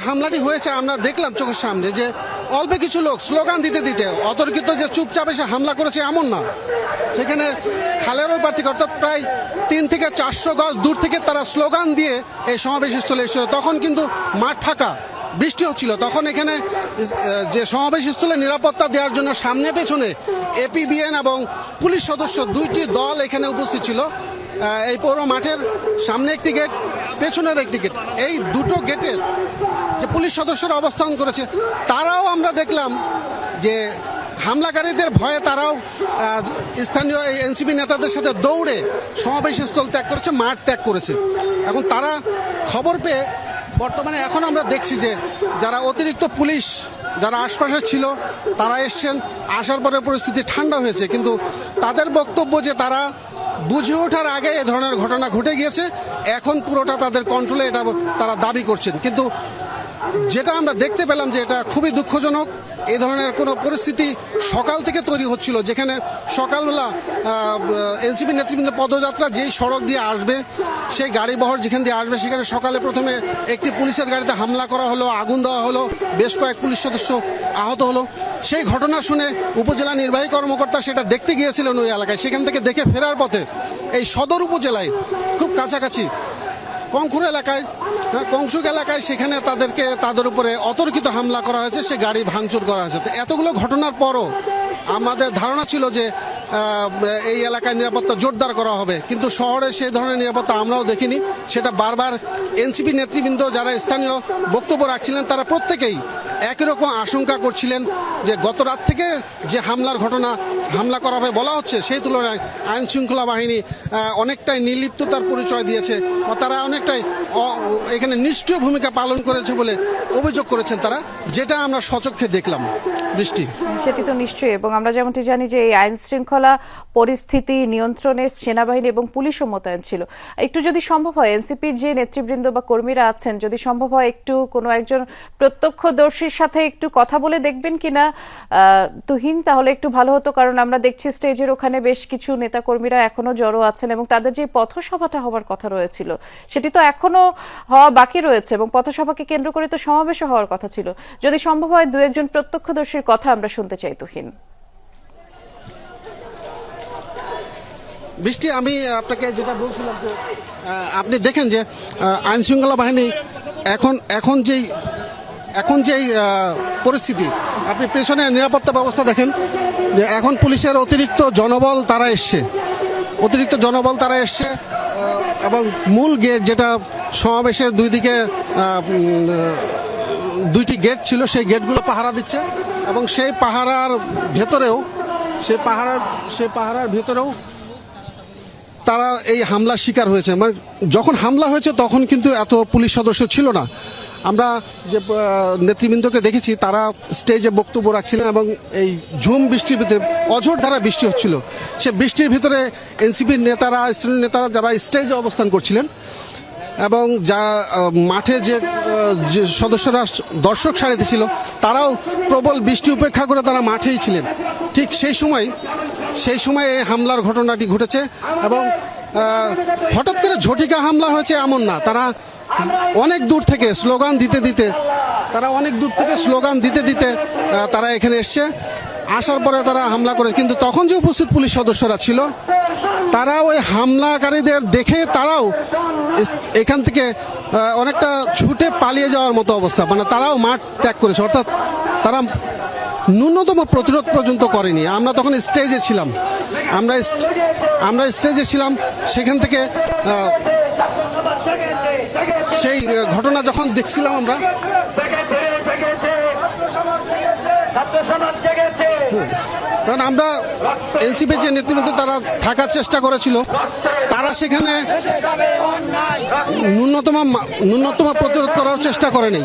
হামলাটি হয়েছে আমরা দেখলাম চোখের সামনে যে অল্প কিছু লোক স্লোগান দিতে দিতে অতর্কিত যে চুপচাপ এসে হামলা করেছে এমন না। সেখানে খালের ওই প্রার্থী অর্থাৎ প্রায় 3 থেকে 400 গজ দূর থেকে তারা স্লোগান দিয়ে এই সমাবেশস্থলে এসেছিল। তখন কিন্তু মাঠ ফাঁকা, বৃষ্টি হচ্ছিল। তখন এখানে যে সমাবেশস্থলে নিরাপত্তা দেওয়ার জন্য সামনে পেছনে এপিবিএন এবং পুলিশ সদস্য 2টি দল এখানে উপস্থিত ছিল। এই পৌর মাঠের সামনে একটি গেট, পেছনের একটি গেট, এই দুটো গেটের যে পুলিশ সদস্যরা অবস্থান করেছে তারাও আমরা দেখলাম যে হামলাকারীদের ভয়ে তারাও স্থানীয় এনসিপি নেতাদের সাথে দৌড়ে সমাবেশস্থল ত্যাগ করেছে, মাঠ ত্যাগ করেছে। এখন তারা খবর পেয়ে বর্তমানে এখন আমরা দেখছি যে যারা অতিরিক্ত পুলিশ যারা আশপাশে ছিল তারা এসছেন, আসার পরে পরিস্থিতি ঠান্ডা হয়েছে। কিন্তু তাদের বক্তব্য যে তারা বুঝে ওঠার আগে এ ধরনের ঘটনা ঘটে গিয়েছে, এখন পুরোটা তাদের কন্ট্রোলে, এটা তারা দাবি করছেন। কিন্তু যেটা আমরা দেখতে পেলাম যে এটা খুবই দুঃখজনক। এই ধরনের কোনো পরিস্থিতি সকাল থেকে তৈরি হচ্ছিল, যেখানে সকালবেলা এনসিপি নেতৃবৃন্দ পদযাত্রা যেই সড়ক দিয়ে আসবে, সেই গাড়ি বহর যেখান দিয়ে আসবে, সেখানে সকালে প্রথমে একটি পুলিশের গাড়িতে হামলা করা হলো, আগুন দেওয়া হলো, বেশ কয়েক পুলিশ সদস্য আহত হলো। সেই ঘটনা শুনে উপজেলা নির্বাহী কর্মকর্তা সেটা দেখতে গিয়েছিলেন ওই এলাকায়। সেখান থেকে দেখে ফেরার পথে এই সদর উপজেলায় খুব কাছাকাছি কংখুর এলাকায়, কংসুক এলাকায়, সেখানে তাদের উপরে অতর্কিত হামলা করা হয়েছে, সে গাড়ি ভাঙচুর করা হয়েছে। তো এতগুলো ঘটনার পরও আমাদের ধারণা ছিল যে এই এলাকায় নিরাপত্তা জোরদার করা হবে, কিন্তু শহরে সেই ধরনের নিরাপত্তা আমরাও দেখিনি। সেটা বারবার এনসিপি নেতৃবৃন্দ যারা স্থানীয় বক্তব্য রাখছিলেন তারা প্রত্যেকেই একই রকম আশঙ্কা করছিলেন যে গত রাত থেকে যে হামলা করা হবে বলা হচ্ছে, সেই তুলনায় আইন শৃঙ্খলা বাহিনী অনেকটাই নির্লিপ্ততার পরিচয় দিয়েছে, তারা অনেকটাই এখানে নিষ্ক্রিয় ভূমিকা পালন করেছে বলে অভিযোগ করেছেন তারা, যেটা আমরা সচক্ষে দেখলাম। বৃষ্টি সেটি তো নিশ্চয়ই, এবং আমরা যেমনটি জানি যে এই আইন শৃঙ্খলা পরিস্থিতি নিয়ন্ত্রণে সেনাবাহিনী এবং পুলিশও মোতায়েন ছিল। একটু যদি সম্ভব হয় এনসিপির যে নেতৃবৃন্দ বা কর্মীরা আছেন, যদি সম্ভব হয় একটু কোনো একজন প্রত্যক্ষদর্শীর সাথে একটু কথা বলে দেখবেন কিনা তুহিন, তাহলে একটু ভালো হতো। কারণ আমরা দেখছি স্টেজের ওখানে বেশ কিছু নেতাকর্মীরা এখনো জড়ো আছেন এবং তাদের যে পথসভাটা হওয়ার কথা রয়েছিল সেটি তো এখনো হওয়া বাকি রয়েছে, এবং পথসভাকে কেন্দ্র করে তো সমাবেশও হওয়ার কথা ছিল। যদি সম্ভব হয় 2-1 প্রত্যক্ষদর্শীর কথা আমরা শুনতে চাই তুহিন। বৃষ্টি, আমি আপনাকে যেটা বলছিলাম যে আপনি দেখেন যে আইন শৃঙ্খলা বাহিনী এখন যেই পরিস্থিতি, আপনি পেছনে নিরাপত্তা ব্যবস্থা দেখেন যে এখন পুলিশের অতিরিক্ত জনবল তারা এসছে এবং মূল গেট, যেটা সমাবেশের দুই দিকে 2টি গেট ছিল, সেই গেটগুলো পাহারা দিচ্ছে। এবং সেই পাহারার ভেতরেও তারা এই হামলার শিকার হয়েছে। মানে যখন হামলা হয়েছে তখন কিন্তু এত পুলিশ সদস্য ছিল না। আমরা যে নেতৃবৃন্দকে দেখেছি তারা স্টেজে বক্তব্য রাখছিলেন এবং এই ঝুম বৃষ্টির ভিতরে অঝোর ধারা বৃষ্টি হচ্ছিল। সে বৃষ্টির ভিতরে এনসিপির নেতারা, স্থানীয় নেতারা যারা স্টেজে অবস্থান করছিলেন এবং যা মাঠে যে সদস্যরা দর্শক সারিতে ছিল তারাও প্রবল বৃষ্টি উপেক্ষা করে তারা মাঠেই ছিলেন। ঠিক সেই সময় এই হামলার ঘটনাটি ঘটেছে। এবং হঠাৎ করে ঝটিকা হামলা হয়েছে এমন না, তারা অনেক দূর থেকে স্লোগান দিতে দিতে তারা এখানে এসছে। আসার পরে তারা হামলা করে, কিন্তু তখন যে উপস্থিত পুলিশ সদস্যরা ছিল তারা ওই হামলাকারীদের দেখে তারাও এখান থেকে অনেকটা ছুটে পালিয়ে যাওয়ার মতো অবস্থা, মানে তারাও মাঠ ত্যাগ করেছে। অর্থাৎ তারা ন্যূনতম প্রতিরোধ পর্যন্ত করেনি। আমরা তখন স্টেজে ছিলাম, সেখান থেকে সেই ঘটনা যখন দেখছিলাম আমরা, কারণ আমরা এনসিপির যে নেতৃবৃন্দ তারা থাকার চেষ্টা করেছিল, তারা সেখানে ন্যূনতম প্রতিরোধ করার চেষ্টা করেনি।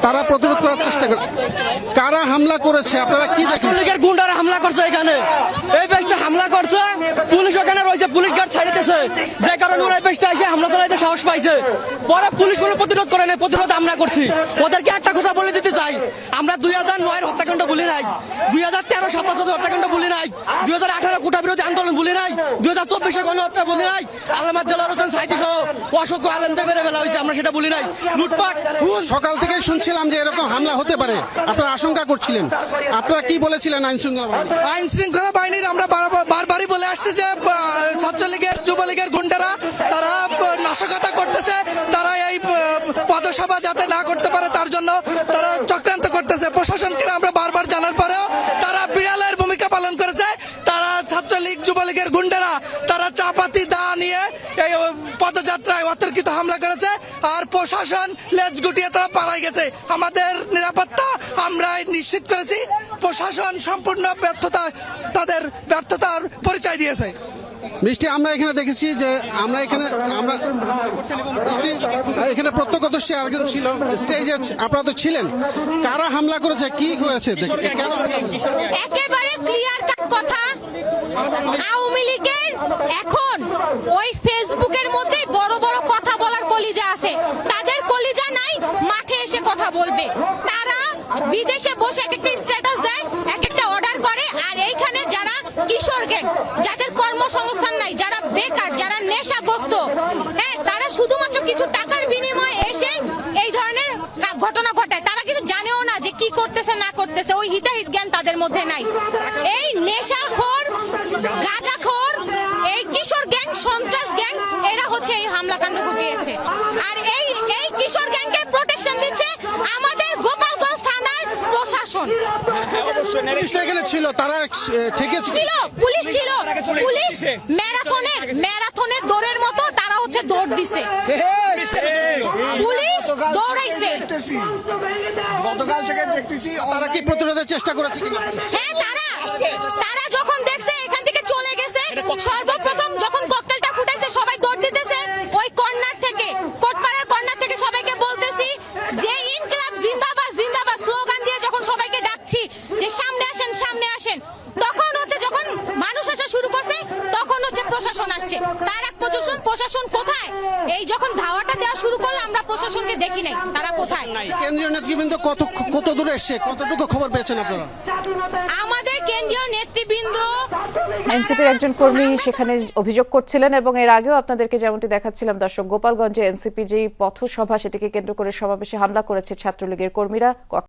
তারা প্রতিরোধ করার চেষ্টা করে। কারা হামলা করেছে আপনারা কি দেখেন? গুন্ডারা হামলা করছে, এখানে এই পেশটা হামলা করছে, পুলিশ ওখানে রয়েছে, পুলিশ গার্ড ছাড়িতেছে, যে কারণে ওরা এই পেশটা এসে হামলা চালাইতে সাহস সাহস পাইছে। পরে পুলিশ কোনো প্রতিরোধ করে নাই, প্রতিরোধ আমরা করছি। ওদেরকে একটা কথা বলে দিতে চাই, আমরা 2009 হত্যাকাণ্ড ভুলি নাই, 2013 শাপলা হত্যাকাণ্ড ভুলি নাই, 2018 কোটা বিরোধী আন্দোলন ভুলি নাই, 2024 গণহত্যা ভুলি নাই, আল্লামা দেলোয়ার হোসেন সাঈদী সহ অসংখ্য আলেমদের মেরে ফেলা হয়েছে, আমরা সেটা ভুলি নাই। লুটপাট, খুন, সকাল থেকে শুনছিলাম যে এরকম হামলা হতে পারে, আপনারা আশঙ্কা করছিলেন, আপনারা কি বলেছিলেন আইন শৃঙ্খলা বাহিনী? আইন শৃঙ্খলা বাহিনীর আমরা বারবারই বলে আসছি যে ছাত্রলীগের যুবলীগের গুন্ডারা তারা নাশকতা করতেছে, তারা এই পদসভা যাতে না করতে পারে তার জন্য তারা চক্রান্ত করতেছে। প্রশাসনকে আমরা বারবার জানার পরেও তারা বিড়ালের ভূমিকা পালন করেছে। তারা ছাত্রলীগ যুবলীগের গুন্ডারা তারা চাপাতি দা নিয়ে এই পদযাত্রায় অতর্কিত হামলা করেছে, আর প্রশাসন লেজ গুটিয়ে তারা পালাই গেছে। আমাদের নিরাপত্তা আমরা নিশ্চিত করেছি, প্রশাসন সম্পূর্ণ তাদের ব্যর্থতার পরিচয় দিয়েছে। মিষ্টি, আমরা এখানে দেখেছি যে আমরা মিষ্টি, এখানে প্রত্যক্ষদর্শী আরেকজন ছিল স্টেজে, আপনারা তো ছিলেন, কারা হামলা করেছে, কি হয়েছে, কেন হামলা করেছে? একেবারে ক্লিয়ার কাট কথা, আওয়ামী লীগের এখন ওই ফেসবুকের মধ্যে বড় বড় কথা বলার কলিজা আছে, তাদের কলিজা নাই, মাঠে এসে কথা বলবে। তারা বিদেশে বসে এক একটা স্ট্যাটাস দেয়, এক একটা অর্ডার করে, আর এইখানে যারা কিশোর গ্যাং, যাদের কর্মসংস্থান নাই, যারা বেকার, যারা নেশাগ্রস্ত, হ্যাঁ, তারা শুধুমাত্র কিছু টাকার বিনিময়ে এসে এই ধরনের ঘটনা ঘটায়। তারা কিন্তু জানেও না যে কি করতেছে না করতেছে, ওই হিতাহিত জ্ঞান তাদের মধ্যে নাই। এই নেশাখোর, গাঁজাখোর, এই কিশোর গ্যাং, সন্ত্রাস গ্যাং, এরা হচ্ছে এই হামলাকাণ্ড ঘটিয়েছে। আর এই কিশোর গ্যাংকে প্রোটেকশন দিচ্ছে আমাদের গোপালগঞ্জ থানার প্রশাসন। পুলিশ তো এখানে ছিল, তারা ঠেকেছে, পুলিশ ছিল, পুলিশ ম্যারাথনের দৌড়ের মতো তারা হচ্ছে দৌড় দিছে, পুলিশ দৌড়াইছে। গতকাল থেকে দেখতেছি তারা কি প্রতিরোধের চেষ্টা করেছে কিনা? হ্যাঁ, তারা যখন দেখছে এখান থেকে চলে গেছে, সর্বপ্রথম যখন ককটেলটা ফুটাইছে সবাই দৌড় দিতেছে ওই কর্নার থেকে, কোটপাড়ার কর্নার থেকে সবাইকে বলতেছি যে ইনকিলাব জিন্দাবাদ জিন্দাবাদ স্লোগান দিয়ে যখন সবাইকে ডাকছি যে সামনে আসেন সামনে আসেন, তখন হচ্ছে যখন মানুষ আসা শুরু করছে তখন হচ্ছে প্রশাসন আসছে। তার এক প্রশাসন কোথায়? এই যখন ধাওয়াটা দেওয়া শুরু করলো আমরা প্রশাসনকে দেখি নাই, তারা কোথায়? কেন্দ্রীয় নেতৃবৃন্দ কত দূরে এসছে, কতটুকু খবর পেয়েছেন আপনারা? আমাদের কেন্দ্রীয় নেতৃবৃন্দ, এনসিপির একজন কর্মী সেখানে অভিযোগ করছিলেন এবং এর আগেও আপনাদেরকে যেমনটি দেখাচ্ছিলাম দর্শক, গোপালগঞ্জে এনসিপি যেই পথসভা সেটিকে কেন্দ্র করে সমাবেশে হামলা করেছে ছাত্রলীগের কর্মীরা।